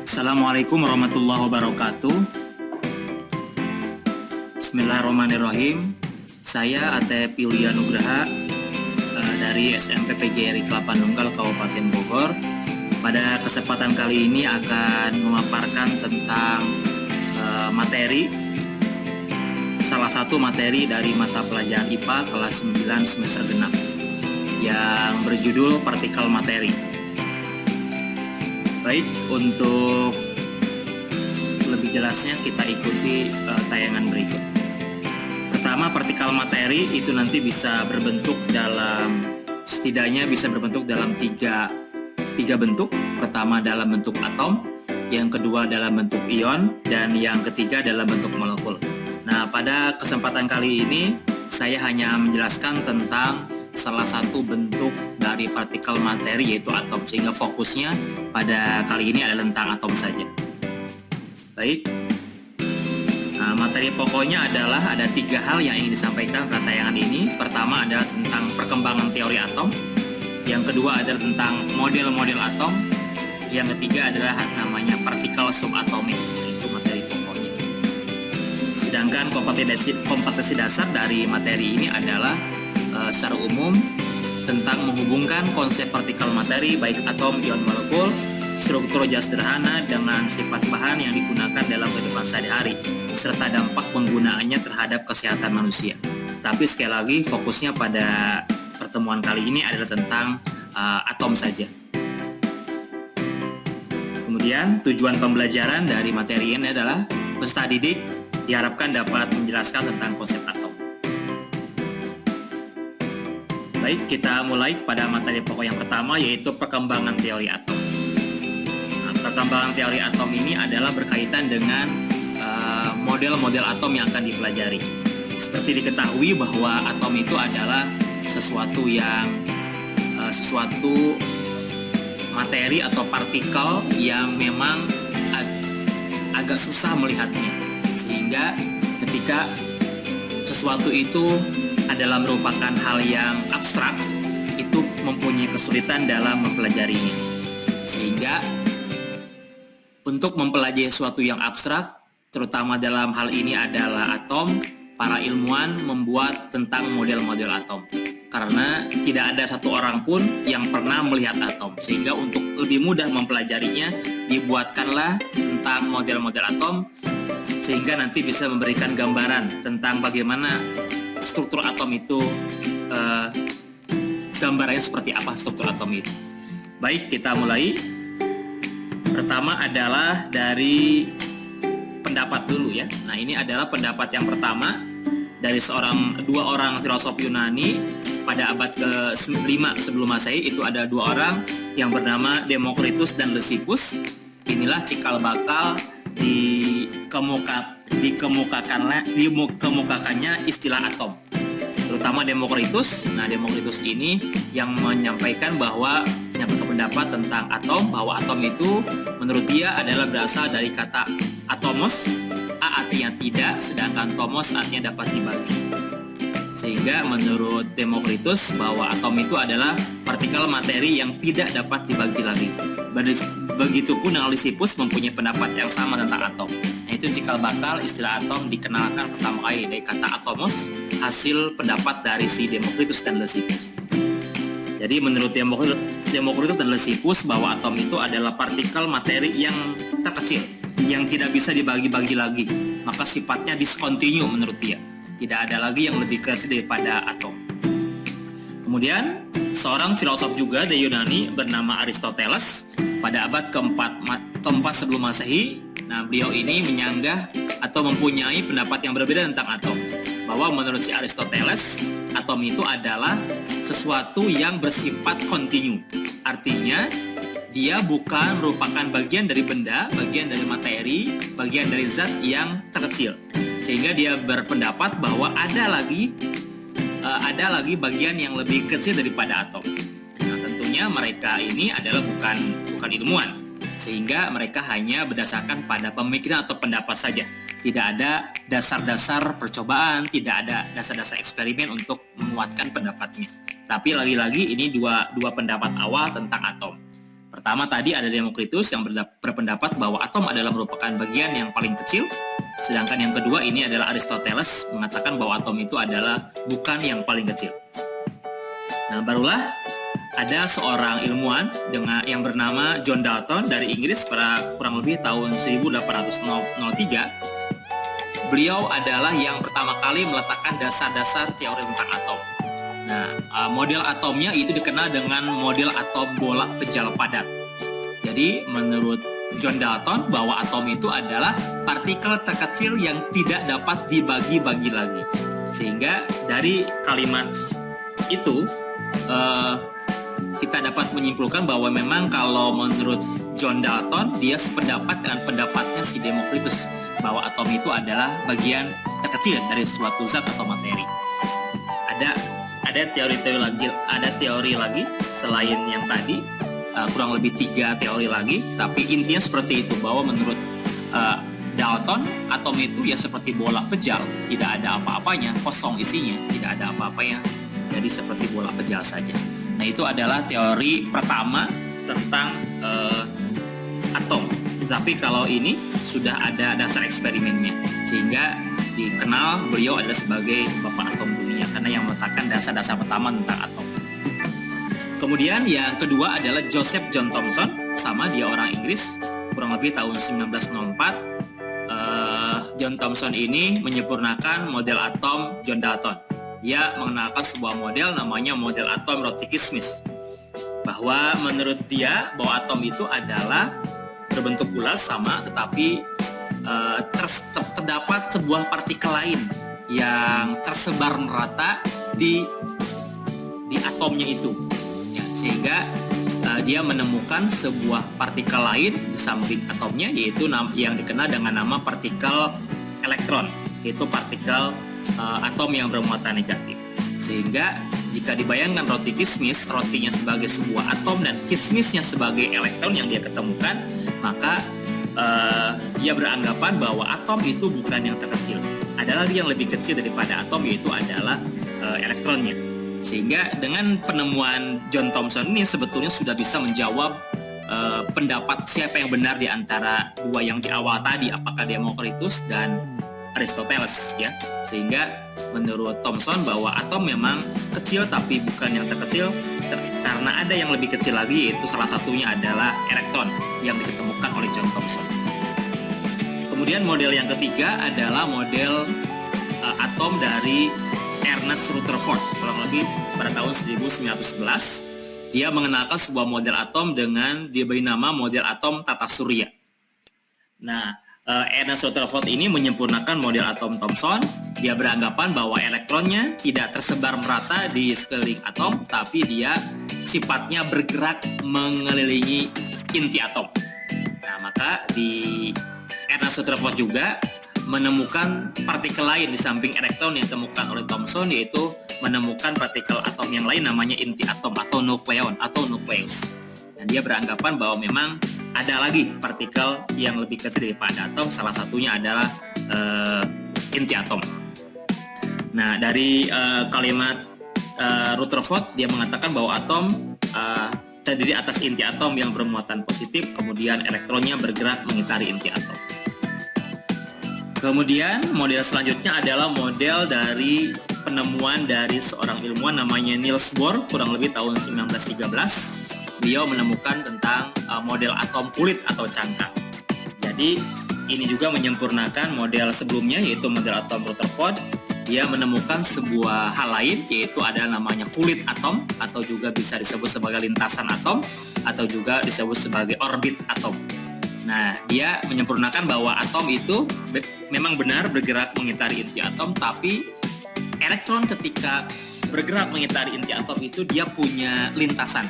Assalamualaikum warahmatullahi wabarakatuh. Bismillahirrahmanirrahim. Saya Atep Yulia Nugraha dari SMP PGRI Kelapa Nunggal Kabupaten Bogor. Pada kesempatan kali ini akan memaparkan tentang salah satu materi dari mata pelajaran IPA kelas 9 semester genap yang berjudul partikel materi. Baik, untuk lebih jelasnya kita ikuti tayangan berikut. Pertama, partikel materi itu nanti bisa berbentuk setidaknya bisa berbentuk dalam tiga bentuk. Pertama dalam bentuk atom, yang kedua dalam bentuk ion, dan yang ketiga dalam bentuk molekul. Nah, pada kesempatan kali ini saya hanya menjelaskan tentang salah satu bentuk dari partikel materi, yaitu atom, sehingga fokusnya pada kali ini adalah tentang atom saja. Baik, nah, materi pokoknya adalah ada tiga hal yang ingin disampaikan pada tayangan ini. Pertama adalah tentang perkembangan teori atom, yang kedua adalah tentang model-model atom, yang ketiga adalah namanya partikel subatomik. Itu materi pokoknya. Sedangkan kompetensi dasar dari materi ini adalah secara umum tentang menghubungkan konsep partikel materi baik atom, ion, molekul, struktur jas sederhana dengan sifat bahan yang digunakan dalam kehidupan sehari-hari serta dampak penggunaannya terhadap kesehatan manusia. Tapi sekali lagi fokusnya pada pertemuan kali ini adalah tentang atom saja. Kemudian tujuan pembelajaran dari materi ini adalah peserta didik diharapkan dapat menjelaskan tentang konsep atom. Baik, kita mulai pada materi pokok yang pertama, yaitu perkembangan teori atom. Nah, perkembangan teori atom ini adalah berkaitan dengan model-model atom yang akan dipelajari. Seperti diketahui bahwa atom itu adalah sesuatu materi atau partikel yang memang agak susah melihatnya, sehingga ketika sesuatu itu adalah merupakan hal yang abstrak, itu mempunyai kesulitan dalam mempelajarinya. Sehingga untuk mempelajari sesuatu yang abstrak, terutama dalam hal ini adalah atom, para ilmuwan membuat tentang model-model atom. Karena tidak ada satu orang pun yang pernah melihat atom. Sehingga untuk lebih mudah mempelajarinya, dibuatkanlah tentang model-model atom, sehingga nanti bisa memberikan gambaran tentang bagaimana struktur atom itu, gambarannya seperti apa struktur atom itu. Baik, kita mulai. Pertama adalah dari pendapat dulu ya. Nah, ini adalah pendapat yang pertama dari dua orang filosof Yunani pada abad ke-5 sebelum Masehi. Itu ada dua orang yang bernama Demokritus dan Leucippus. Inilah cikal bakal dikemukakannya istilah atom, terutama Demokritus. Nah, Demokritus ini yang menyampaikan pendapat tentang atom, bahwa atom itu menurut dia adalah berasal dari kata atomos, a artinya tidak, sedangkan tomos artinya dapat dibagi. Sehingga menurut Demokritus bahwa atom itu adalah partikel materi yang tidak dapat dibagi lagi. Begitupun dengan Leucippus mempunyai pendapat yang sama tentang atom. Nah, itu cikal bakal istilah atom dikenalkan pertama kali dari kata atomos, hasil pendapat dari si Demokritus dan Leucippus. Jadi menurut Demokritus dan Leucippus bahwa atom itu adalah partikel materi yang terkecil, yang tidak bisa dibagi-bagi lagi, maka sifatnya discontinue menurut dia. Tidak ada lagi yang lebih kecil daripada atom. Kemudian seorang filosof juga dari Yunani bernama Aristoteles pada abad keempat sebelum Masehi. Nah, beliau ini menyanggah atau mempunyai pendapat yang berbeda tentang atom. Bahwa menurut si Aristoteles, atom itu adalah sesuatu yang bersifat kontinu. Artinya dia bukan merupakan bagian dari benda, bagian dari materi, bagian dari zat yang terkecil. Sehingga dia berpendapat bahwa ada lagi bagian yang lebih kecil daripada atom. Nah, tentunya mereka ini adalah bukan ilmuwan, sehingga mereka hanya berdasarkan pada pemikiran atau pendapat saja. Tidak ada dasar-dasar percobaan, tidak ada dasar-dasar eksperimen untuk menguatkan pendapatnya. Tapi lagi-lagi ini dua pendapat awal tentang atom. pertama tadi ada Demokritus yang berpendapat bahwa atom adalah merupakan bagian yang paling kecil. Sedangkan yang kedua ini adalah Aristoteles mengatakan bahwa atom itu adalah bukan yang paling kecil. Nah, barulah ada seorang ilmuwan yang bernama John Dalton dari Inggris pada kurang lebih tahun 1803. Beliau adalah yang pertama kali meletakkan dasar-dasar teori tentang atom. Nah, model atomnya itu dikenal dengan model atom bola pejal padat. Jadi menurut John Dalton bahwa atom itu adalah partikel terkecil yang tidak dapat dibagi-bagi lagi. Sehingga dari kalimat itu kita dapat menyimpulkan bahwa memang kalau menurut John Dalton dia sependapat dengan pendapatnya si Demokritus bahwa atom itu adalah bagian terkecil dari suatu zat atau materi. Ada teori lagi selain yang tadi, kurang lebih 3 teori lagi, tapi intinya seperti itu bahwa menurut Dalton atom itu ya seperti bola pejal, tidak ada apa-apanya, kosong isinya, tidak ada apa-apanya, jadi seperti bola pejal saja. Nah, itu adalah teori pertama tentang atom. Tapi kalau ini sudah ada dasar eksperimennya, sehingga dikenal beliau adalah sebagai bapak atom dunia karena yang meletakkan dasar-dasar pertama tentang atom. Kemudian yang kedua adalah Joseph John Thomson, sama dia orang Inggris, kurang lebih tahun 1904. John Thomson ini menyempurnakan model atom John Dalton. Dia mengenalkan sebuah model namanya model atom Rotkis-Smith, bahwa menurut dia bahwa atom itu adalah berbentuk bulat sama, tetapi terdapat sebuah partikel lain yang tersebar merata di atomnya itu, ya, sehingga dia menemukan sebuah partikel lain di samping atomnya, yaitu yang dikenal dengan nama partikel elektron, yaitu partikel atom yang bermuatan negatif. Sehingga jika dibayangkan roti kismis, rotinya sebagai sebuah atom dan kismisnya sebagai elektron yang dia ketemukan, maka dia beranggapan bahwa atom itu bukan yang terkecil. Ada lagi yang lebih kecil daripada atom, yaitu adalah elektronnya. Sehingga dengan penemuan John Thomson ini sebetulnya sudah bisa menjawab pendapat siapa yang benar di antara dua yang di awal tadi, apakah Demokritus dan Aristoteles, ya. Sehingga menurut Thomson bahwa atom memang kecil tapi bukan yang terkecil, karena ada yang lebih kecil lagi, yaitu salah satunya adalah elektron yang ditemukan oleh John Thomson. Kemudian model yang ketiga adalah model atom dari Ernest Rutherford, kurang lebih pada tahun 1911. Dia mengenalkan sebuah model atom dengan diberi nama model atom tata surya. Nah, Ernest Rutherford ini menyempurnakan model atom Thomson. Dia beranggapan bahwa elektronnya tidak tersebar merata di sekeliling atom, tapi dia sifatnya bergerak mengelilingi inti atom. Nah, maka di Ernest Rutherford juga menemukan partikel lain di samping elektron yang ditemukan oleh Thomson, yaitu menemukan partikel atom yang lain namanya inti atom atau nukleon atau nukleus. Dan dia beranggapan bahwa memang ada lagi partikel yang lebih kecil daripada atom, salah satunya adalah inti atom. Nah, dari kalimat Rutherford, dia mengatakan bahwa atom terdiri atas inti atom yang bermuatan positif, kemudian elektronnya bergerak mengitari inti atom. Kemudian model selanjutnya adalah model dari penemuan dari seorang ilmuwan namanya Niels Bohr, kurang lebih tahun 1913. Beliau menemukan tentang model atom kulit atau cangkang. Jadi ini juga menyempurnakan model sebelumnya, yaitu model atom Rutherford. Dia menemukan sebuah hal lain, yaitu ada namanya kulit atom, atau juga bisa disebut sebagai lintasan atom, atau juga disebut sebagai orbit atom. Nah, dia menyempurnakan bahwa atom itu memang benar bergerak mengitari inti atom, tapi elektron ketika bergerak mengitari inti atom itu dia punya lintasan,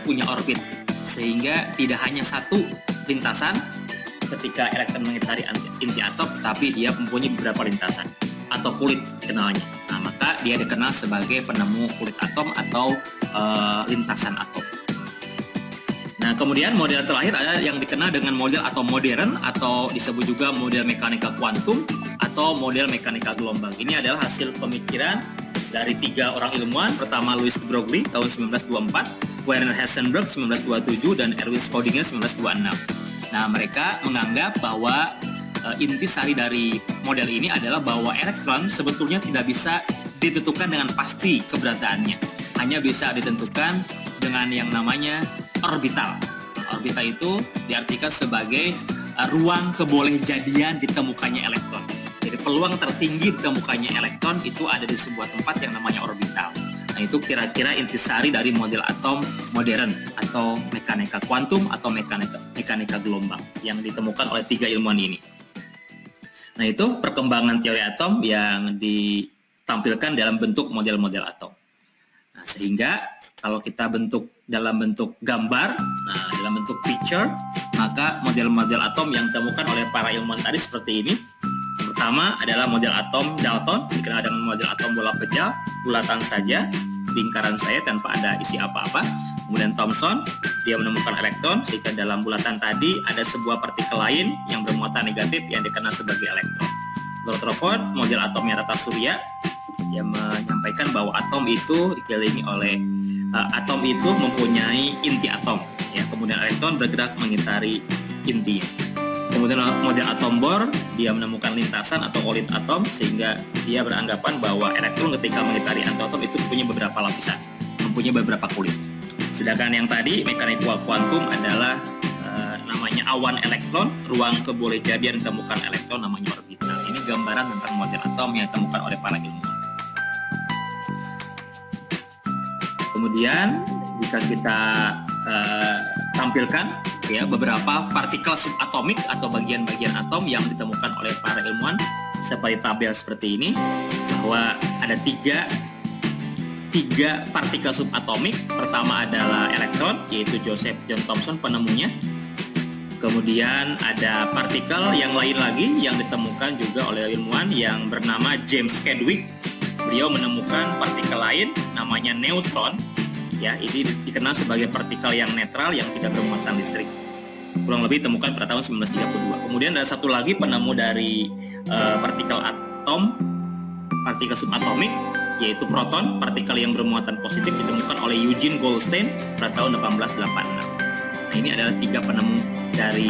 punya orbit, sehingga tidak hanya satu lintasan ketika elektron mengitari inti atom, tetapi dia mempunyai beberapa lintasan atau kulit dikenalnya. Nah, maka dia dikenal sebagai penemu kulit atom atau lintasan atom. Nah, kemudian model terakhir ada yang dikenal dengan model atom modern atau disebut juga model mekanika kuantum atau model mekanika gelombang. Ini adalah hasil pemikiran dari 3 orang ilmuwan. Pertama Louis de Broglie tahun 1924, Werner Heisenberg 1927, dan Erwin Schrödinger 1926. Nah, mereka menganggap bahwa intisari dari model ini adalah bahwa elektron sebetulnya tidak bisa ditentukan dengan pasti keberadaannya. Hanya bisa ditentukan dengan yang namanya orbital. Orbital itu diartikan sebagai ruang kebolehjadian ditemukannya elektron. Jadi peluang tertinggi ditemukannya elektron itu ada di sebuah tempat yang namanya orbital. Nah, itu kira-kira intisari dari model atom modern atau mekanika kuantum atau mekanika gelombang yang ditemukan oleh 3 ilmuwan ini. Nah, itu perkembangan teori atom yang ditampilkan dalam bentuk model-model atom. Nah, sehingga kalau kita dalam bentuk gambar, nah dalam bentuk picture, maka model-model atom yang ditemukan oleh para ilmuwan tadi seperti ini. Pertama adalah model atom Dalton, dikenal dengan model atom bola pejal, bulatan saja, lingkaran saja tanpa ada isi apa-apa. Kemudian Thomson, dia menemukan elektron, sehingga dalam bulatan tadi ada sebuah partikel lain yang bermuatan negatif yang dikenal sebagai elektron. Rutherford, model atomnya rata surya, yang menyampaikan bahwa atom itu dikelilingi oleh atom itu mempunyai inti atom, ya. Kemudian elektron bergerak mengitari intinya. Kemudian model atom Bohr, dia menemukan lintasan atau olit atom, sehingga dia beranggapan bahwa elektron ketika mengitari atom itu punya beberapa lapisan, mempunyai beberapa kulit. Sedangkan yang tadi mekanika kuantum adalah namanya awan elektron, ruang kebolehjadian ditemukan elektron namanya orbital. Ini gambaran tentang model atom yang ditemukan oleh para ilmuwan. Kemudian jika kita tampilkan ya beberapa partikel subatomik atau bagian-bagian atom yang ditemukan oleh para ilmuwan seperti tabel seperti ini, bahwa ada tiga partikel subatomik. Pertama adalah elektron, yaitu Joseph John Thomson penemunya. Kemudian ada partikel yang lain lagi yang ditemukan juga oleh ilmuwan yang bernama James Chadwick. Beliau menemukan partikel lain namanya neutron. Ya, ini dikenal sebagai partikel yang netral yang tidak bermuatan listrik. Kurang lebih ditemukan pada tahun 1932. Kemudian ada satu lagi penemu dari partikel atom, partikel subatomik, yaitu proton, partikel yang bermuatan positif, ditemukan oleh Eugene Goldstein pada tahun 1886. Nah, ini adalah 3 penemu dari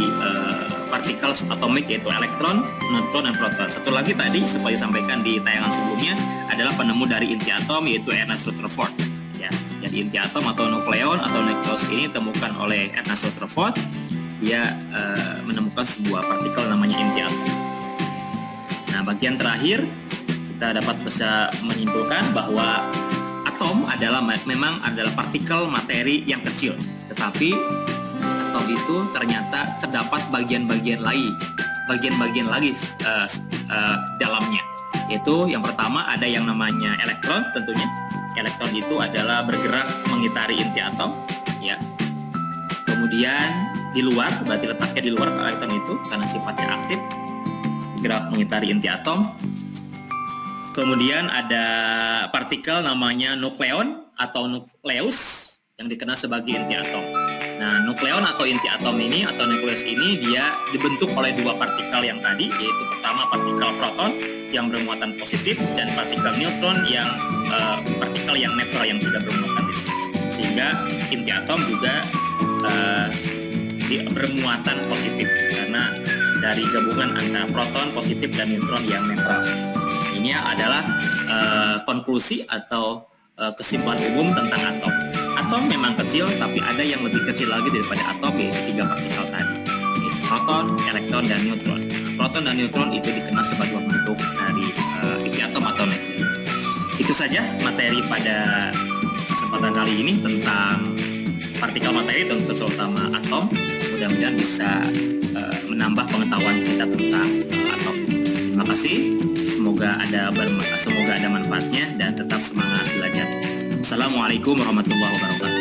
partikel subatomik, yaitu elektron, neutron, dan proton. Satu lagi tadi seperti disampaikan di tayangan sebelumnya adalah penemu dari inti atom, yaitu Ernest Rutherford. Ya, jadi inti atom atau nukleon atau nukleus ini ditemukan oleh Ernest Rutherford. Dia menemukan sebuah partikel namanya inti atom. Nah, bagian terakhir kita dapat bisa menyimpulkan bahwa atom memang adalah partikel materi yang kecil, tetapi atom itu ternyata terdapat bagian-bagian lagi dalamnya. Yaitu yang pertama ada yang namanya elektron tentunya. Elektron itu adalah bergerak mengitari inti atom, ya. Kemudian di luar, berarti letaknya di luar elektron itu karena sifatnya aktif, bergerak mengitari inti atom. Kemudian ada partikel namanya nukleon atau nukleus yang dikenal sebagai inti atom. Nah, nukleon atau inti atom ini atau nukleus ini dia dibentuk oleh 2 partikel yang tadi, yaitu pertama partikel proton yang bermuatan positif dan partikel neutron yang partikel yang netral yang tidak bermuatan listrik. Sehingga inti atom juga bermuatan positif karena dari gabungan antara proton positif dan neutron yang netral. Ini adalah konklusi atau kesimpulan umum tentang atom. Atom memang kecil, tapi ada yang lebih kecil lagi daripada atom, yaitu 3 partikel tadi, yaitu proton, elektron, dan neutron. Proton dan neutron itu dikenal sebagai bentuk dari inti atom atau nukleus. Itu saja materi pada kesempatan kali ini tentang partikel materi, terutama atom. Mudah-mudahan bisa menambah pengetahuan kita tentang atom. Terima kasih. Semoga ada manfaatnya dan tetap semangat belajar. Assalamualaikum warahmatullahi wabarakatuh.